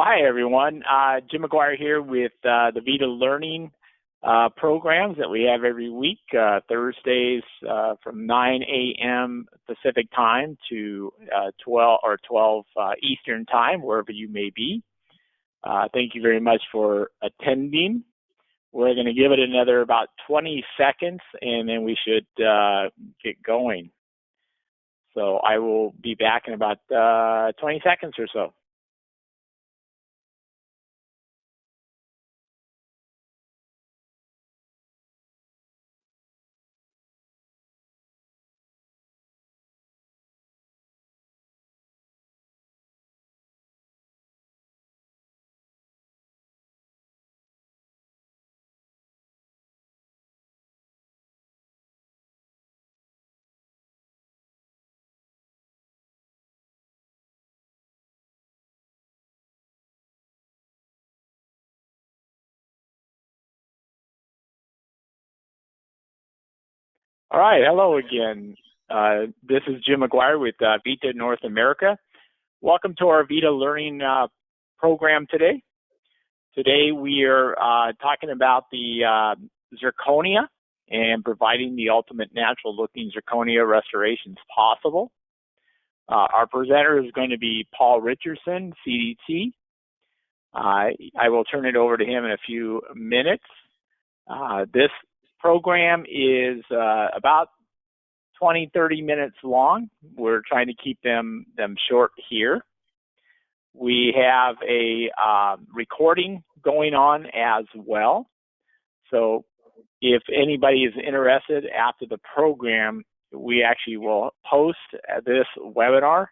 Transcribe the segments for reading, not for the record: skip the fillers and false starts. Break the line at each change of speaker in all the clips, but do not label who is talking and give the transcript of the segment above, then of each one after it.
Hi, everyone. Jim McGuire here with the VITA Learning programs that we have every week, Thursdays from 9 a.m. Pacific time to 12 Eastern time, wherever you may be. Thank you very much for attending. We're going to give it another about 20 seconds, and then we should get going. So I will be back in about 20 seconds or so. All right, hello again. This is Jim McGuire with VITA North America. Welcome to our VITA Learning program today. Today we are talking about the zirconia and providing the ultimate natural looking zirconia restorations possible. Our presenter is going to be Paul Richardson, CDT. I will turn it over to him in a few minutes. This program is about 20-30 minutes long. We're trying to keep them short here. We have a recording going on as well. So if anybody is interested after the program, we actually will post this webinar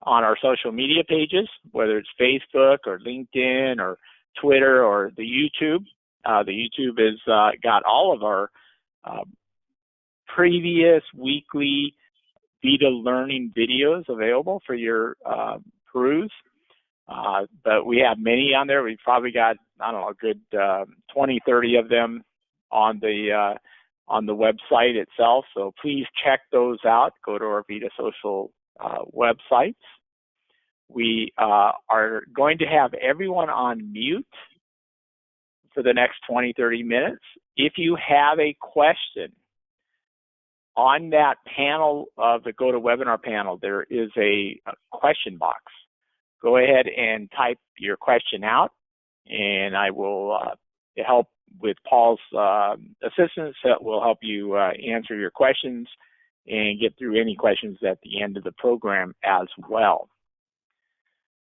on our social media pages, whether it's Facebook or LinkedIn or Twitter or the YouTube. The YouTube has got all of our previous weekly VITA learning videos available for your peruse. But we have many on there. We've probably got, I don't know, a good 20, 30 of them on the website itself. So please check those out. Go to our VITA social websites. We are going to have everyone on mute for the next 20-30 minutes. If you have a question on that panel of the GoToWebinar panel, there is a question box. Go ahead and type your question out, and I will help with Paul's assistance that will help you answer your questions and get through any questions at the end of the program as well.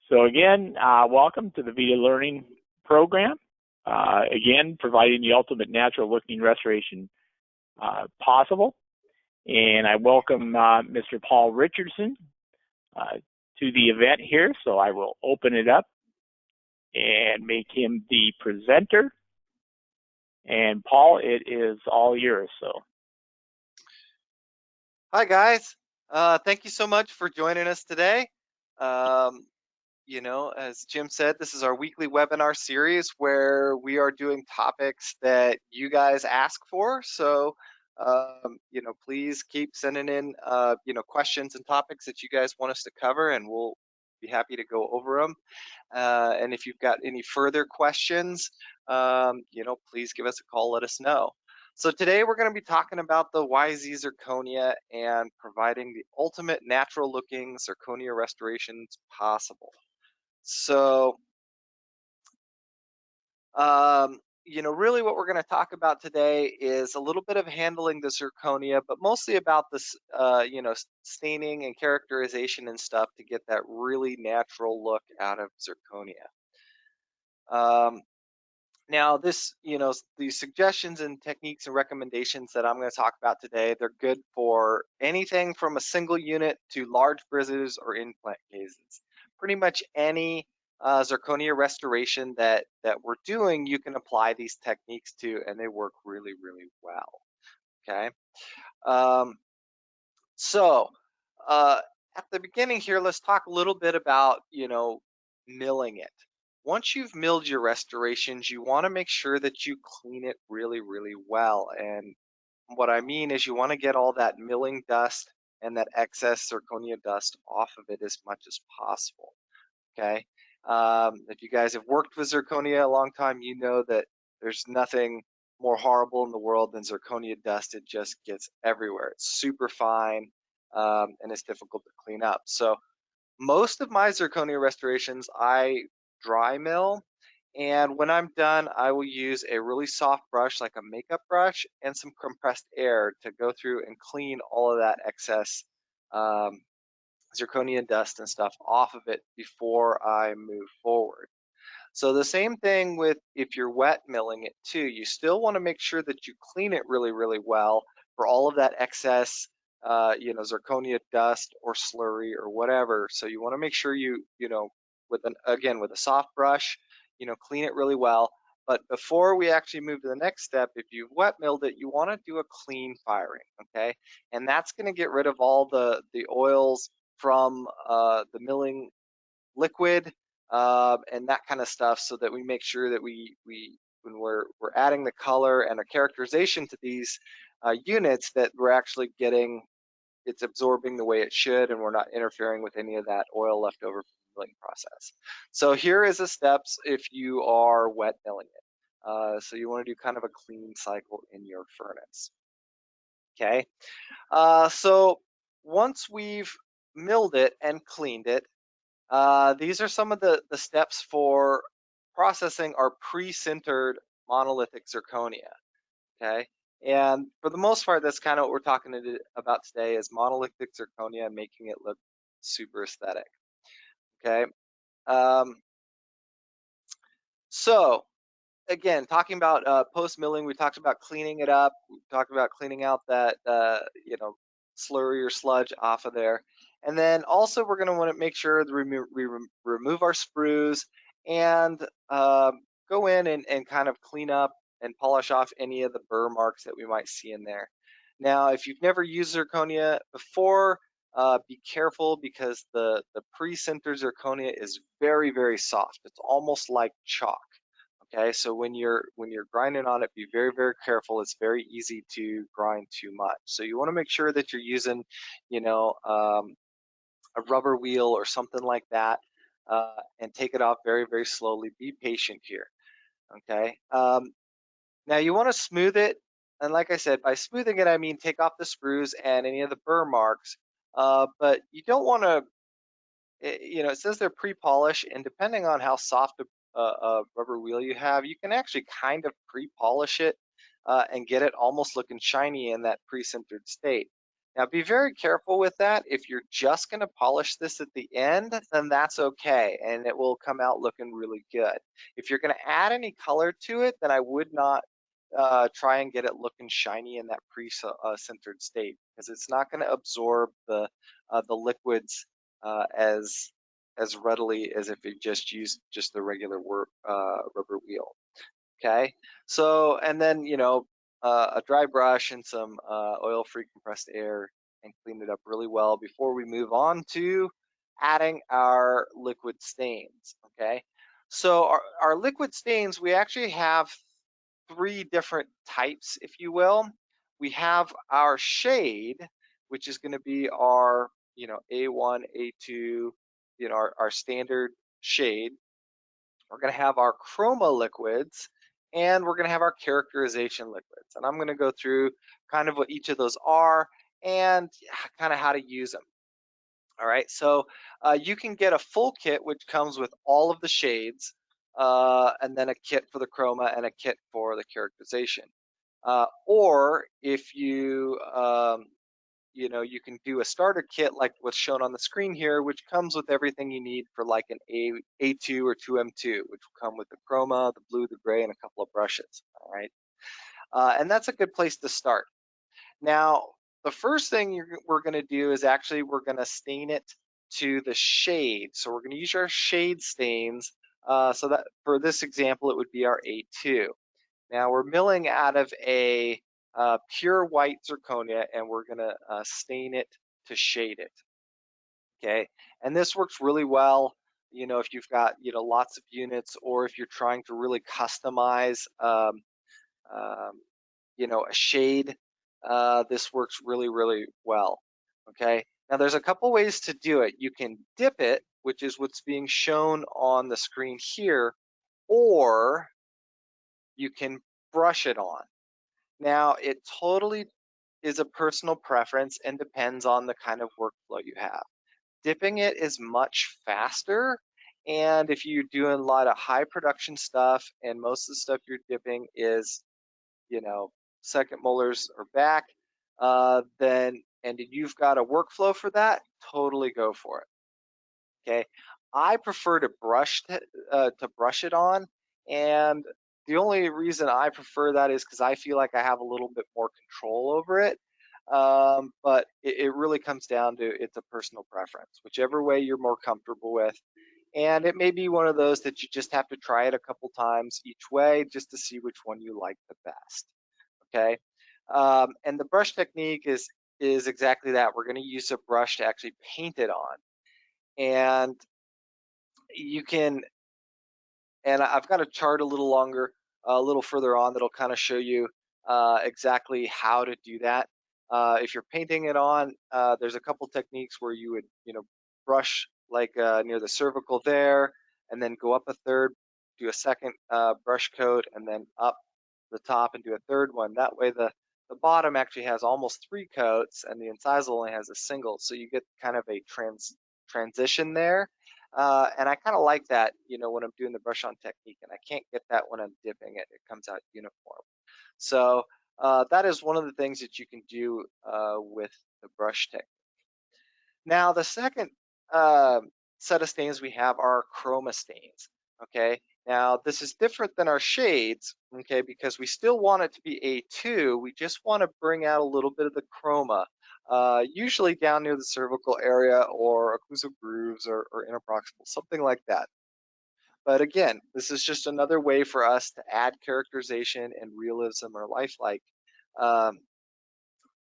So again, welcome to the VITA Learning program. Again, providing the ultimate natural looking restoration possible. And I welcome Mr. Paul Richardson to the event here. So I will open it up and make him the presenter. And Paul, it is all yours. So,
hi guys. Thank you so much for joining us today. You know, as Jim said, this is our weekly webinar series where we are doing topics that you guys ask for. So, you know, please keep sending in, you know, questions and topics that you guys want us to cover, and we'll be happy to go over them. And if you've got any further questions, you know, please give us a call, let us know. So today we're going to be talking about the YZ zirconia and providing the ultimate natural looking zirconia restorations possible. So, you know, really what we're going to talk about today is a little bit of handling the zirconia, but mostly about this, you know, staining and characterization and stuff to get that really natural look out of zirconia. Now, this, you know, these suggestions and techniques and recommendations that I'm going to talk about today, they're good for anything from a single unit to large bridges or implant cases. Pretty much any zirconia restoration that we're doing, you can apply these techniques to, and they work really, really well. Okay. So at the beginning here, let's talk a little bit about, you know, milling it. Once you've milled your restorations, you want to make sure that you clean it really, really well. And what I mean is you want to get all that milling dust and that excess zirconia dust off of it as much as possible. Okay. If you guys have worked with zirconia a long time, you know that there's nothing more horrible in the world than zirconia dust. It just gets everywhere. It's super fine, and it's difficult to clean up. So most of my zirconia restorations, I dry mill. And when I'm done, I will use a really soft brush, like a makeup brush, and some compressed air to go through and clean all of that excess um, zirconia dust and stuff off of it before I move forward. So the same thing with if you're wet milling it too, you still want to make sure that you clean it really, really well for all of that excess, zirconia dust or slurry or whatever. So you want to make sure with a soft brush, clean it really well. But before we actually move to the next step, if you've wet milled it, you want to do a clean firing, okay? And that's going to get rid of all the oils from the milling liquid, and that kind of stuff, so that we make sure that we when we're adding the color and a characterization to these units, that we're actually getting it's absorbing the way it should, and we're not interfering with any of that oil left over from the milling process. So here is the steps if you are wet milling it. So you want to do kind of a clean cycle in your furnace. Okay. So once we've milled it and cleaned it, these are some of the steps for processing our pre-sintered monolithic zirconia, okay? And for the most part, that's kind of what we're talking about today, is monolithic zirconia, making it look super aesthetic, okay? Um, so again, talking about post milling, we talked about cleaning it up. We talked about cleaning out that slurry or sludge off of there, and then also we're going to want to make sure that we remove our sprues and go in and kind of clean up and polish off any of the burr marks that we might see in there. Now, if you've never used zirconia before, be careful, because the pre-sintered zirconia is very, very soft. It's almost like chalk. Okay, so when you're grinding on it, be very, very careful. It's very easy to grind too much. So you want to make sure that you're using, a rubber wheel or something like that, and take it off very, very slowly. Be patient here. Okay. Now you want to smooth it, and like I said, by smoothing it, I mean take off the sprues and any of the burr marks. But you don't want to it says they're pre-polish, and depending on how soft a rubber wheel you have, you can actually kind of pre-polish it and get it almost looking shiny in that pre-sintered state. Now, be very careful with that. If you're just going to polish this at the end, then that's okay, and it will come out looking really good. If you're going to add any color to it, then I would not try and get it looking shiny in that pre-sintered state, because it's not going to absorb the liquids as readily as if you just used just the regular rubber wheel. Okay, so and then a dry brush and some oil-free compressed air, and clean it up really well before we move on to adding our liquid stains. Okay, so our liquid stains, we actually have three different types, if you will. We have our shade, which is going to be our A1, A2, our standard shade. We're going to have our chroma liquids, and we're going to have our characterization liquids. And I'm going to go through kind of what each of those are and kind of how to use them. All right, so you can get a full kit, which comes with all of the shades, and then a kit for the chroma and a kit for the characterization. Or if you can do a starter kit like what's shown on the screen here, which comes with everything you need for like an A2 or 2M2, which will come with the chroma, the blue, the gray, and a couple of brushes. All right, and that's a good place to start. Now, the first thing we're going to do is actually we're going to stain it to the shade. So we're going to use our shade stains. So that for this example, it would be our A2. Now we're milling out of a pure white zirconia, and we're going to stain it to shade it. Okay, and this works really well. If you've got lots of units, or if you're trying to really customize a shade, this works really, really well. Okay, now there's a couple ways to do it. You can dip it which is what's being shown on the screen here, or you can brush it on. Now, it totally is a personal preference and depends on the kind of workflow you have. Dipping it is much faster, and if you're doing a lot of high production stuff and most of the stuff you're dipping is, you know, second molars or back, then and you've got a workflow for that, totally go for it. Okay, I prefer to brush it on, and the only reason I prefer that is because I feel like I have a little bit more control over it. But it really comes down to it's a personal preference, whichever way you're more comfortable with. And it may be one of those that you just have to try it a couple times each way just to see which one you like the best. Okay, and the brush technique is exactly that. We're going to use a brush to actually paint it on, and you can, and I've got a chart a little further on that'll kind of show you exactly how to do that. If you're painting it on, there's a couple techniques where you would, brush like near the cervical there, and then go up a third, do a second brush coat, and then up the top and do a third one. That way the bottom actually has almost 3 coats and the incisal only has a single. So you get kind of a transition there. And I kind of like that, when I'm doing the brush on technique, and I can't get that when I'm dipping it. It comes out uniform. So that is one of the things that you can do with the brush technique. Now, the second set of stains we have are chroma stains. Okay, now this is different than our shades, okay, because we still want it to be A2. We just want to bring out a little bit of the chroma, usually down near the cervical area or occlusal grooves or interproximal, something like that. But again, this is just another way for us to add characterization and realism or lifelike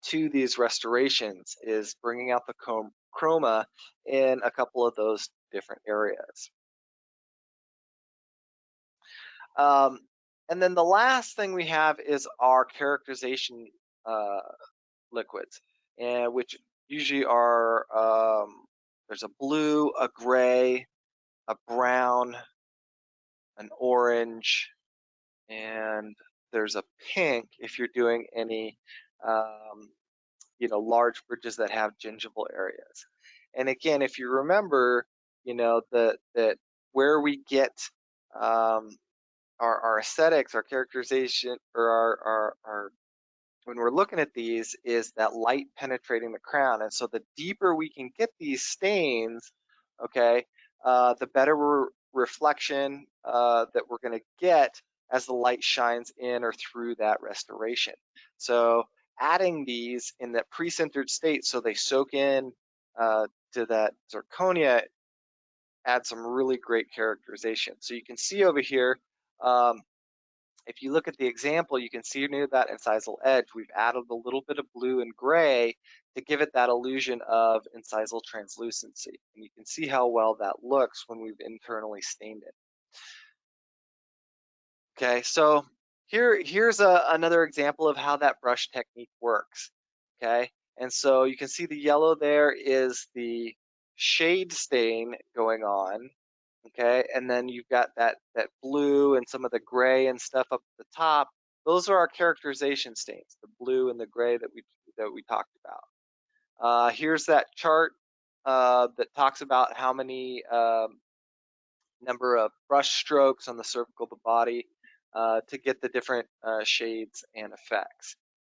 to these restorations, is bringing out the chroma in a couple of those different areas. And then the last thing we have is our characterization liquids, and which usually are there's a blue, a gray, a brown, an orange, and there's a pink if you're doing any large bridges that have gingival areas. And again, if you remember, that where we get our aesthetics, our characterization, or our when we're looking at these, is that light penetrating the crown. And so the deeper we can get these stains, okay, the better reflection that we're going to get as the light shines in or through that restoration. So adding these in that pre-sintered state so they soak in to that zirconia adds some really great characterization. So you can see over here, if you look at the example, you can see near that incisal edge, we've added a little bit of blue and gray to give it that illusion of incisal translucency. And you can see how well that looks when we've internally stained it. Okay, so here's another example of how that brush technique works. Okay, and so you can see the yellow there is the shade stain going on. Okay, and then you've got that blue and some of the gray and stuff up at the top. Those are our characterization stains, the blue and the gray that we talked about. Here's that chart that talks about how many number of brush strokes on the cervical of the body to get the different shades and effects.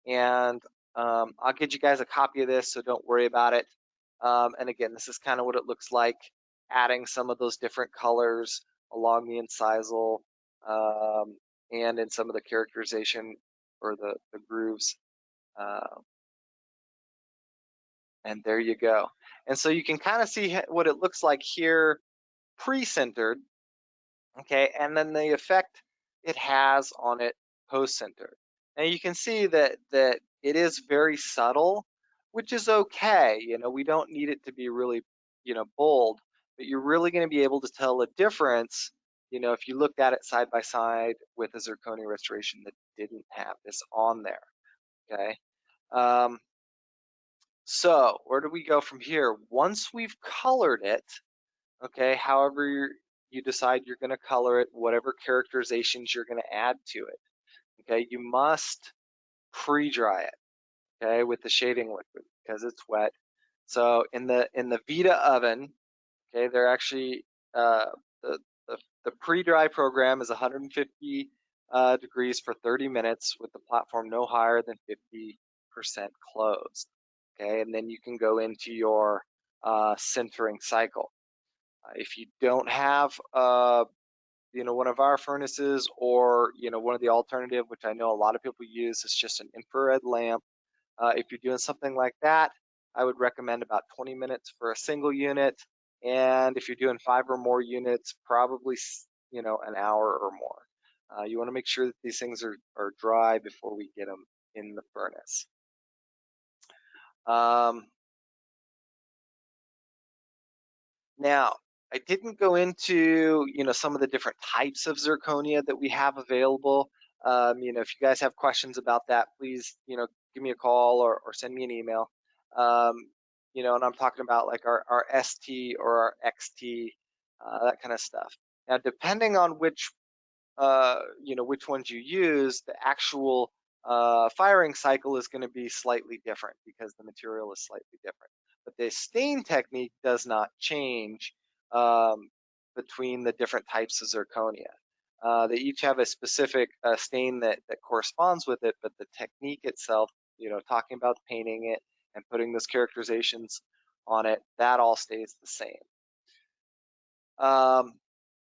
And I'll get you guys a copy of this, so don't worry about it. And again, this is kind of what it looks like, adding some of those different colors along the incisal and in some of the characterization or the grooves. And there you go. And so you can kind of see what it looks like here pre-sintered, okay, and then the effect it has on it post-sintered. Now you can see that it is very subtle, which is okay. We don't need it to be really, bold, but you're really going to be able to tell the difference, if you looked at it side by side with a zirconia restoration that didn't have this on there. Okay. So where do we go from here? Once we've colored it, okay? However you decide you're going to color it, whatever characterizations you're going to add to it, okay? You must pre-dry it, okay, with the shading liquid because it's wet. So in the VITA oven, okay, they're actually the, the pre-dry program is 150 degrees for 30 minutes with the platform no higher than 50% closed. Okay, and then you can go into your sintering cycle. If you don't have one of our furnaces, or one of the alternative, which I know a lot of people use, is just an infrared lamp. If you're doing something like that, I would recommend about 20 minutes for a single unit. And if you're doing 5 or more units, probably an hour or more. You want to make sure that these things are dry before we get them in the furnace. Now, I didn't go into some of the different types of zirconia that we have available. If you guys have questions about that, please give me a call or send me an email. And I'm talking about like our ST or our XT, that kind of stuff. Now, depending on which ones you use, the actual firing cycle is going to be slightly different because the material is slightly different. But the stain technique does not change between the different types of zirconia. They each have a specific stain that corresponds with it, but the technique itself, talking about painting it and putting those characterizations on it, that all stays the same.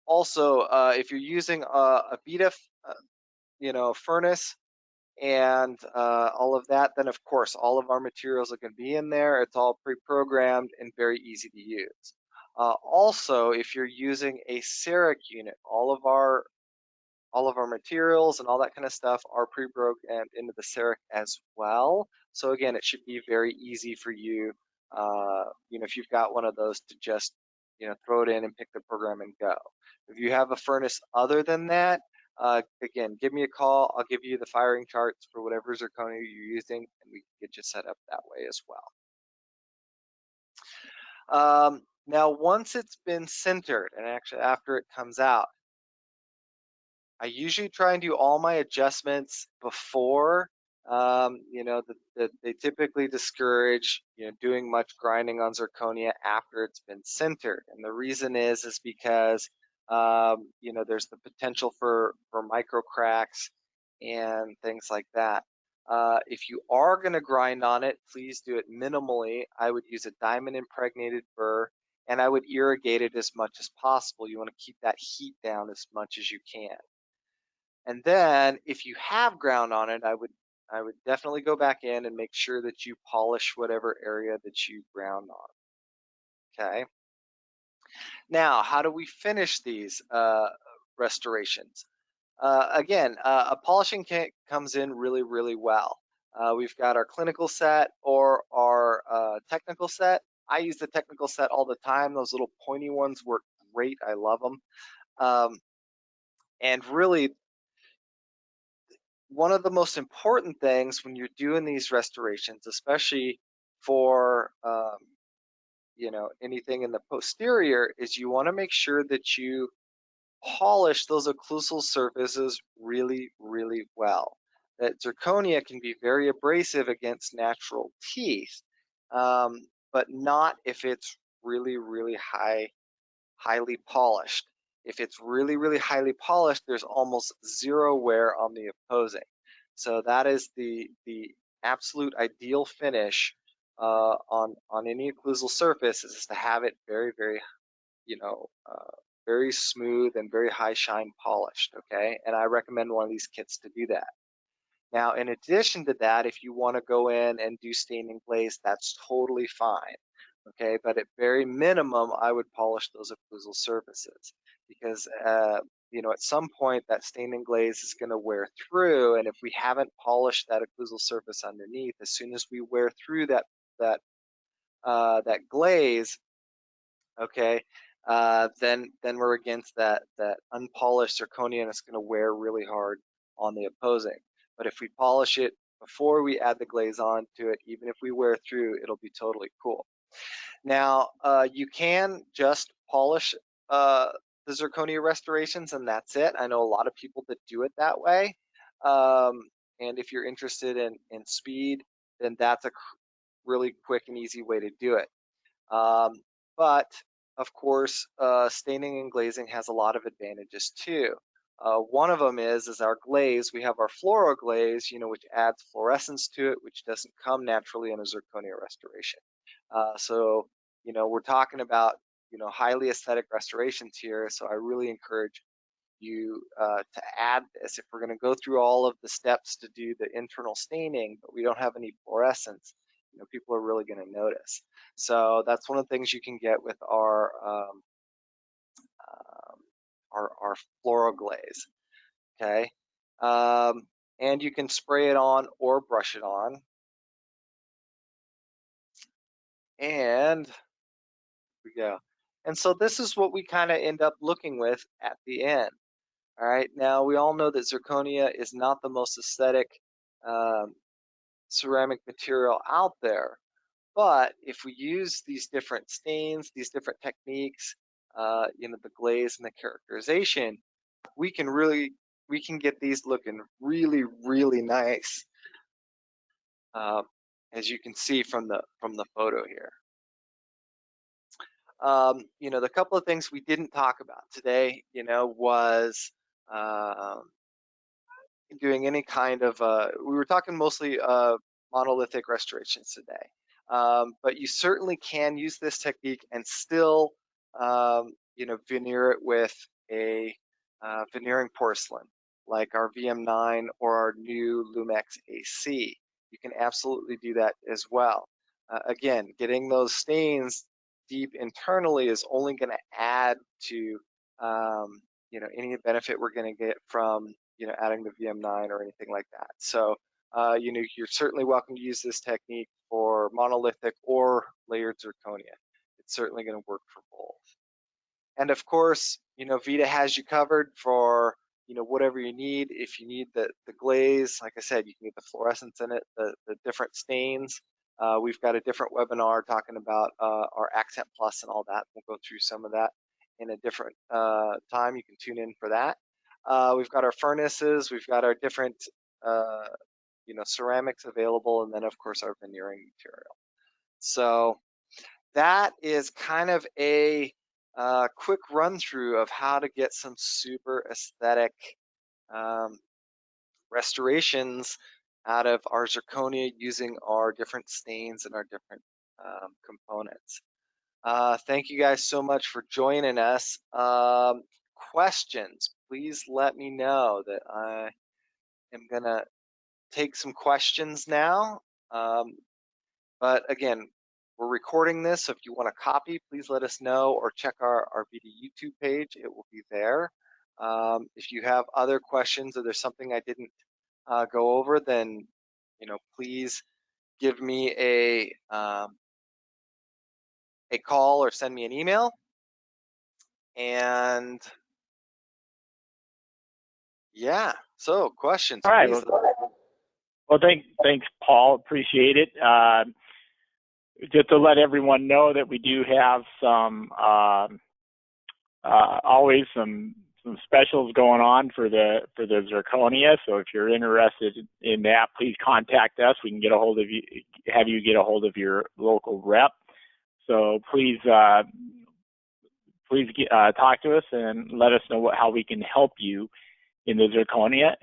Also, if you're using a VITA, furnace and all of that, then of course all of our materials are going to be in there. It's all pre-programmed and very easy to use. Also, if you're using a CEREC unit, all of our materials and all that kind of stuff are pre-programmed into the CEREC as well. So again, it should be very easy for you, if you've got one of those, to just throw it in and pick the program and go. If you have a furnace other than that, again, give me a call. I'll give you the firing charts for whatever zirconia you're using, and we can get you set up that way as well. Now, once it's been sintered, and actually after it comes out, I usually try and do all my adjustments before. They typically discourage doing much grinding on zirconia after it's been sintered, and the reason is because there's the potential for micro cracks and things like that. If you are going to grind on it, please do it minimally. I would use a diamond impregnated burr, and I would irrigate it as much as possible. You want to keep that heat down as much as you can. And then if you have ground on it, I would definitely go back in and make sure that you polish whatever area that you ground on. Okay. Now, how do we finish these restorations? Again, a polishing kit comes in really, really well. We've got our clinical set or our technical set. I use the technical set all the time. Those little pointy ones work great. I love them. And really, one of the most important things when you're doing these restorations, especially for anything in the posterior, is you want to make sure that you polish those occlusal surfaces really, really well. That zirconia can be very abrasive against natural teeth, but not if it's really, really highly polished. If it's really, really highly polished, there's almost zero wear on the opposing. So that is the absolute ideal finish on any occlusal surface, is to have it very, very, very smooth and very high shine polished. Okay, and I recommend one of these kits to do that. Now, in addition to that, if you want to go in and do staining glaze, that's totally fine. Okay, but at very minimum, I would polish those occlusal surfaces because, at some point that staining glaze is going to wear through, and if we haven't polished that occlusal surface underneath, as soon as we wear through that glaze, okay, then we're against that unpolished zirconia, and it's going to wear really hard on the opposing. But if we polish it before we add the glaze on to it, even if we wear through, it'll be totally cool. Now, you can just polish the zirconia restorations, and that's it. I know a lot of people that do it that way. And if you're interested in speed, then that's a really quick and easy way to do it. But of course, staining and glazing has a lot of advantages too. One of them is our glaze. We have our fluoro glaze, which adds fluorescence to it, which doesn't come naturally in a zirconia restoration. So, we're talking about, highly aesthetic restorations here. So I really encourage you to add this. If we're going to go through all of the steps to do the internal staining, but we don't have any fluorescence, people are really going to notice. So that's one of the things you can get with our floral glaze. Okay, and you can spray it on or brush it on, and here we go. And so this is what we kind of end up looking with at the end. All right, now we all know that zirconia is not the most aesthetic ceramic material out there, but if we use these different stains, these different techniques, the glaze and the characterization, we can get these looking really, really nice, as you can see from the photo here. The couple of things we didn't talk about today, was doing any kind of, we were talking mostly monolithic restorations today. But you certainly can use this technique and still, veneer it with a veneering porcelain, like our VM9 or our new Lumex AC. You can absolutely do that as well. Again, getting those stains deep internally is only going to add to, any benefit we're going to get from, adding the VM9 or anything like that. So, you're certainly welcome to use this technique for monolithic or layered zirconia. It's certainly going to work for both. And of course, VITA has you covered for, whatever you need. If you need the glaze, like I said, you can get the fluorescence in it, the different stains. We've got a different webinar talking about our Accent Plus and all that. We'll go through some of that in a different time. You can tune in for that. We've got our furnaces. We've got our different, ceramics available, and then of course our veneering material. So that is kind of a quick run through of how to get some super aesthetic restorations out of our zirconia using our different stains and our different components. Thank you guys so much for joining us. Questions, please let me know. That I am gonna take some questions now. But again, we're recording this, so if you want a copy, please let us know or check our VITA YouTube page. It will be there. If you have other questions or there's something I didn't go over, then please give me a call or send me an email. And yeah, so questions.
All right.
Please.
Well, thanks, Paul. Appreciate it. Just to let everyone know that we do have some always some specials going on for the zirconia. So if you're interested in that, please contact us. We can get a hold of you, have you get a hold of your local rep. So please talk to us and let us know how we can help you in the zirconia.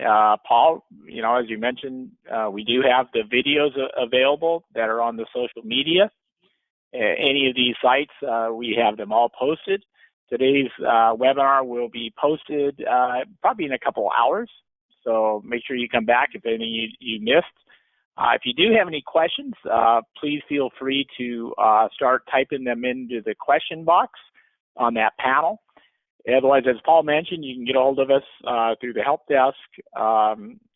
Paul, as you mentioned, we do have the videos available that are on the social media. Any of these sites, we have them all posted. Today's webinar will be posted probably in a couple of hours. So make sure you come back if any you missed. If you do have any questions, please feel free to start typing them into the question box on that panel. Otherwise, as Paul mentioned, you can get a hold of us through the help desk,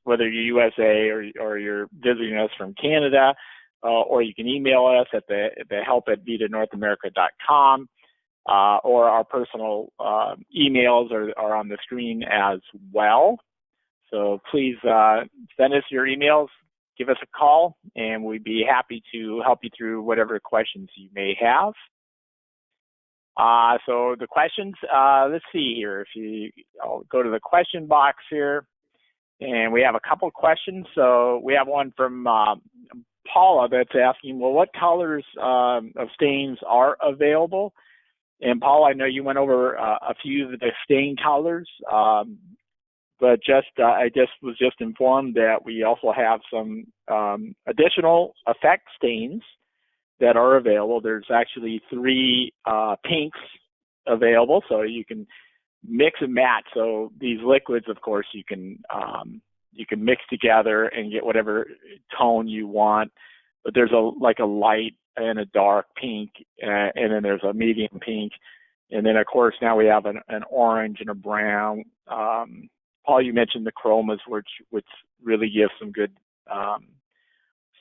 whether you're USA or you're visiting us from Canada, or you can email us at the help@VITANorthAmerica.com, or our personal emails are on the screen as well. So please send us your emails, give us a call, and we'd be happy to help you through whatever questions you may have. So the questions, let's see here. I'll go to the question box here, and we have a couple questions. So we have one from Paula that's asking, well, what colors of stains are available? And Paul, I know you went over a few of the stain colors, but I was just informed that we also have some additional effect stains that are available. There's actually 3 pinks available, so you can mix and match. So these liquids, of course, you can mix together and get whatever tone you want. But there's a light and a dark pink, and then there's a medium pink, and then of course now we have an orange and a brown. Paul, you mentioned the chromas, which really give some good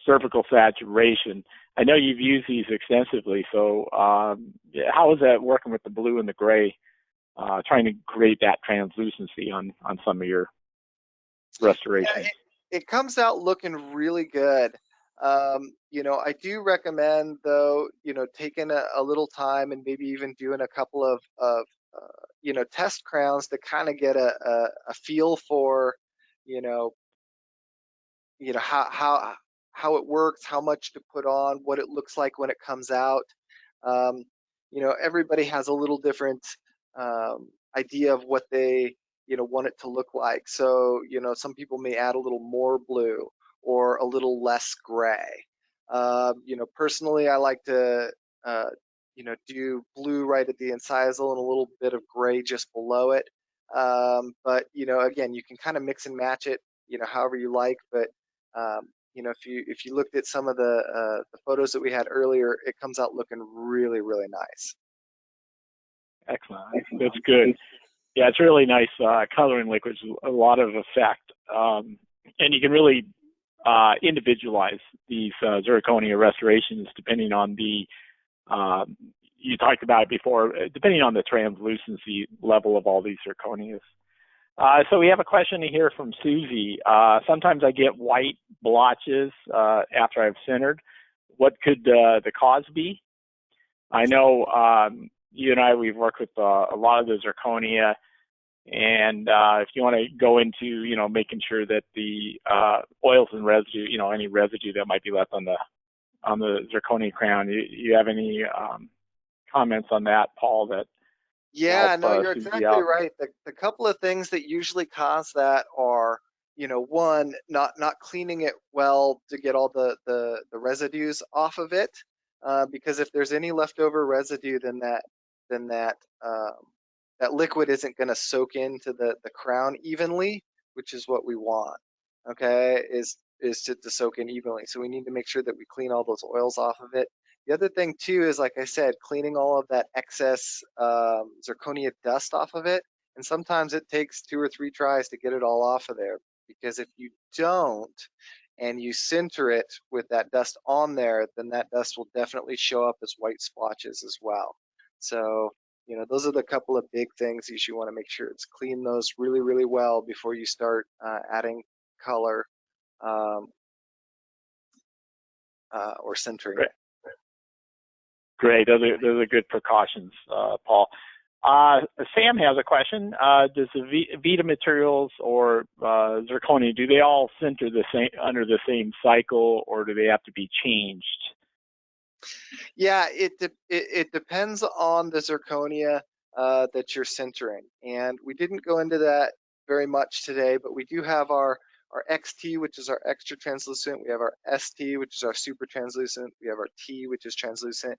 surface saturation. I know you've used these extensively, so how is that working with the blue and the gray, trying to create that translucency on some of your restorations?
Yeah, it comes out looking really good. I do recommend, though, taking a little time and maybe even doing a couple of test crowns to kind of get a feel for, you know, how it works, how much to put on, what it looks like when it comes out. Everybody has a little different idea of what they want it to look like. So some people may add a little more blue or a little less gray. Personally, I like to do blue right at the incisal and a little bit of gray just below it. But again, you can kind of mix and match it however you like. But if you looked at some of the photos that we had earlier, it comes out looking really, really nice.
Excellent. That's good. Yeah, it's really nice coloring liquids, a lot of effect. And you can really individualize these zirconia restorations depending on the, you talked about it before, depending on the translucency level of all these zirconias. So we have a question here from Susie. Sometimes I get white blotches after I've sintered. What could the cause be? I know you and I, we've worked with a lot of the zirconia, and if you want to go into, making sure that the oils and residue, any residue that might be left on the zirconia crown, you have any comments on that, Paul?
Yeah, no, you're exactly right. The couple of things that usually cause that are, one, not cleaning it well to get all the residues off of it, because if there's any leftover residue, then that that liquid isn't going to soak into the crown evenly, which is what we want. Okay, is to soak in evenly. So we need to make sure that we clean all those oils off of it. The other thing too is, like I said, cleaning all of that excess zirconia dust off of it. And sometimes it takes 2 or 3 tries to get it all off of there, because if you don't and you sinter it with that dust on there, then that dust will definitely show up as white splotches as well. So, those are the couple of big things you should want to make sure it's clean those really, really well before you start adding color or sintering.
Great. Those are good precautions, Paul. Sam has a question. Does the VITA materials or zirconia, do they all sinter under the same cycle, or do they have to be changed?
Yeah, it depends on the zirconia that you're sintering, and we didn't go into that very much today, but we do have our XT, which is our extra translucent. We have our ST, which is our super translucent. We have our T, which is translucent.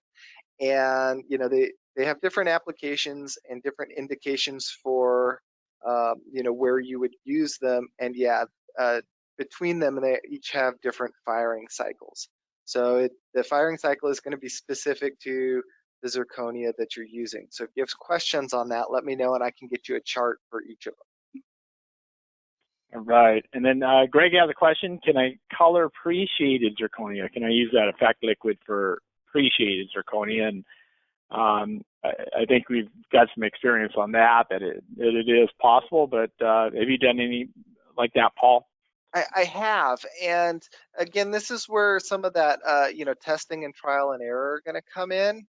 And they have different applications and different indications for where you would use them. And yeah, between them, they each have different firing cycles. So the firing cycle is going to be specific to the zirconia that you're using. So if you have questions on that, let me know and I can get you a chart for each of them.
All right. And then Greg has a question. Can I color pre-shaded zirconia? Can I use that effect liquid for pre-shaded zirconia? And I think we've got some experience on that it is possible, but have you done any like that, Paul?
I have, and again, this is where some of that testing and trial and error are going to come in.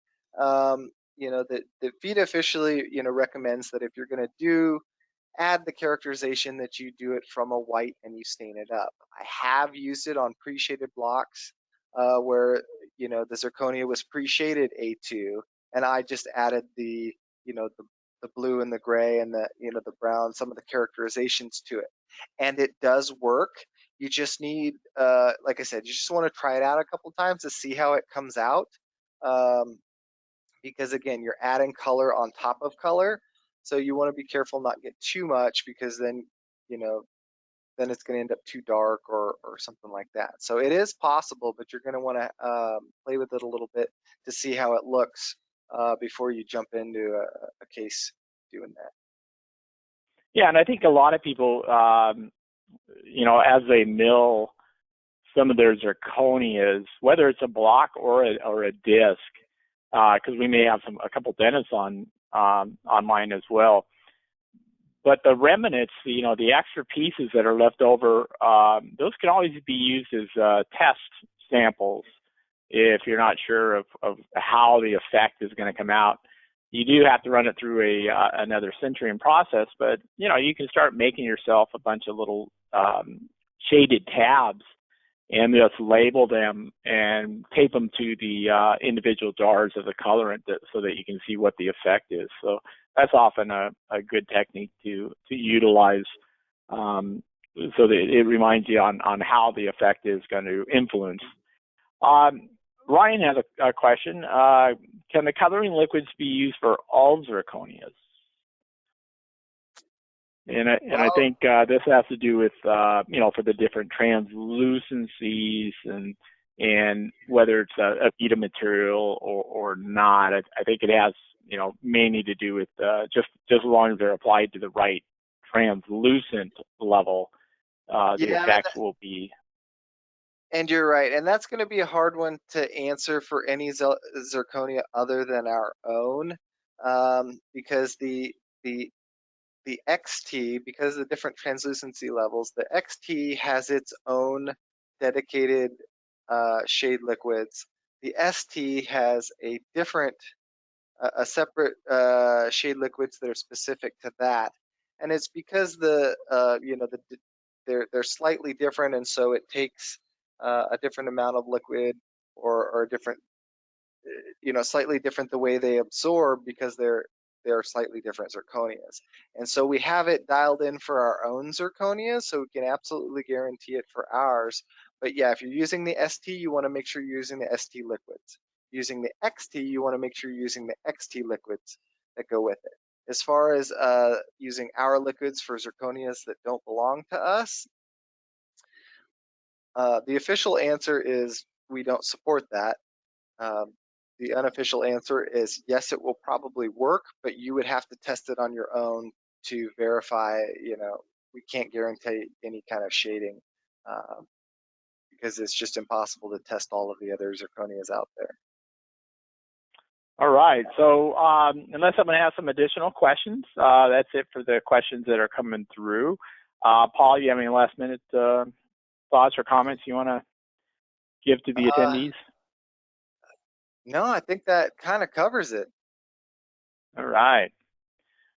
the VITA officially, recommends that if you're going to add the characterization, that you do it from a white and you stain it up. I have used it on pre-shaded blocks where, the zirconia was pre-shaded A2, and I just added the blue and the gray and the brown, some of the characterizations to it. And it does work. You just need, like I said, you just want to try it out a couple times to see how it comes out. Because again, you're adding color on top of color. So you want to be careful not get too much, because then, then it's going to end up too dark or something like that. So it is possible, but you're going to want to play with it a little bit to see how it looks before you jump into a case doing that.
Yeah, and I think a lot of people, as they mill some of their zirconias, whether it's a block or a disc, because we may have a couple dentists on mine as well. But the remnants, the extra pieces that are left over, those can always be used as test samples if you're not sure of how the effect is going to come out. You do have to run it through another sintering process, but you can start making yourself a bunch of little shaded tabs and just label them and tape them to the individual jars of the colorant so that you can see what the effect is. So that's often a good technique to utilize so that it reminds you on how the effect is going to influence. Ryan has a question. Can the coloring liquids be used for all zirconias? And I think this has to do with for the different translucencies and whether it's a VITA material or not. I think it has mainly to do with just as long as they're applied to the right translucent level, the effects will be.
And you're right, and that's going to be a hard one to answer for any zirconia other than our own, because the XT, because of the different translucency levels, the XT has its own dedicated shade liquids. The ST has a separate shade liquids that are specific to that, and it's because they're slightly different, and so it takes a different amount of liquid or a different, slightly different the way they absorb, because they're slightly different zirconias. And so we have it dialed in for our own zirconias, so we can absolutely guarantee it for ours. But yeah, if you're using the ST, you want to make sure you're using the ST liquids. Using the XT, you want to make sure you're using the XT liquids that go with it. As far as using our liquids for zirconias that don't belong to us, the official answer is we don't support that. The unofficial answer is yes, it will probably work, but you would have to test it on your own to verify. We can't guarantee any kind of shading because it's just impossible to test all of the other zirconias out there.
All right. So unless someone has some additional questions, that's it for the questions that are coming through. Paul, you have any last minute thoughts or comments you want to give to the attendees?
No, I think that kind of covers it.
All right.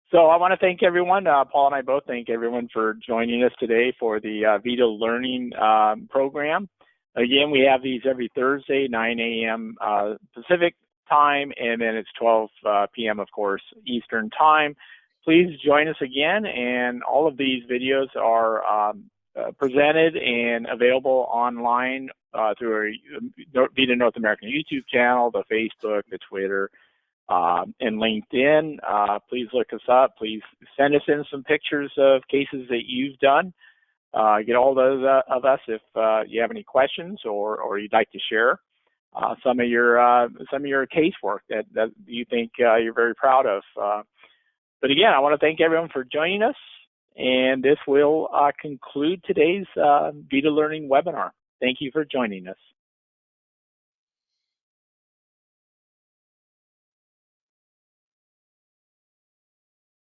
So I want to thank everyone. Paul and I both thank everyone for joining us today for the VITA Learning program. Again, we have these every Thursday, 9 a.m. Pacific time, and then it's 12 p.m., of course, Eastern time. Please join us again, and all of these videos are presented and available online through our VITA North American YouTube channel, the Facebook, the Twitter, and LinkedIn. Please look us up. Please send us in some pictures of cases that you've done. Get all those of us if you have any questions or you'd like to share some of your casework that you think you're very proud of. But again, I want to thank everyone for joining us, and this will conclude today's VITA Learning webinar. Thank you for joining us.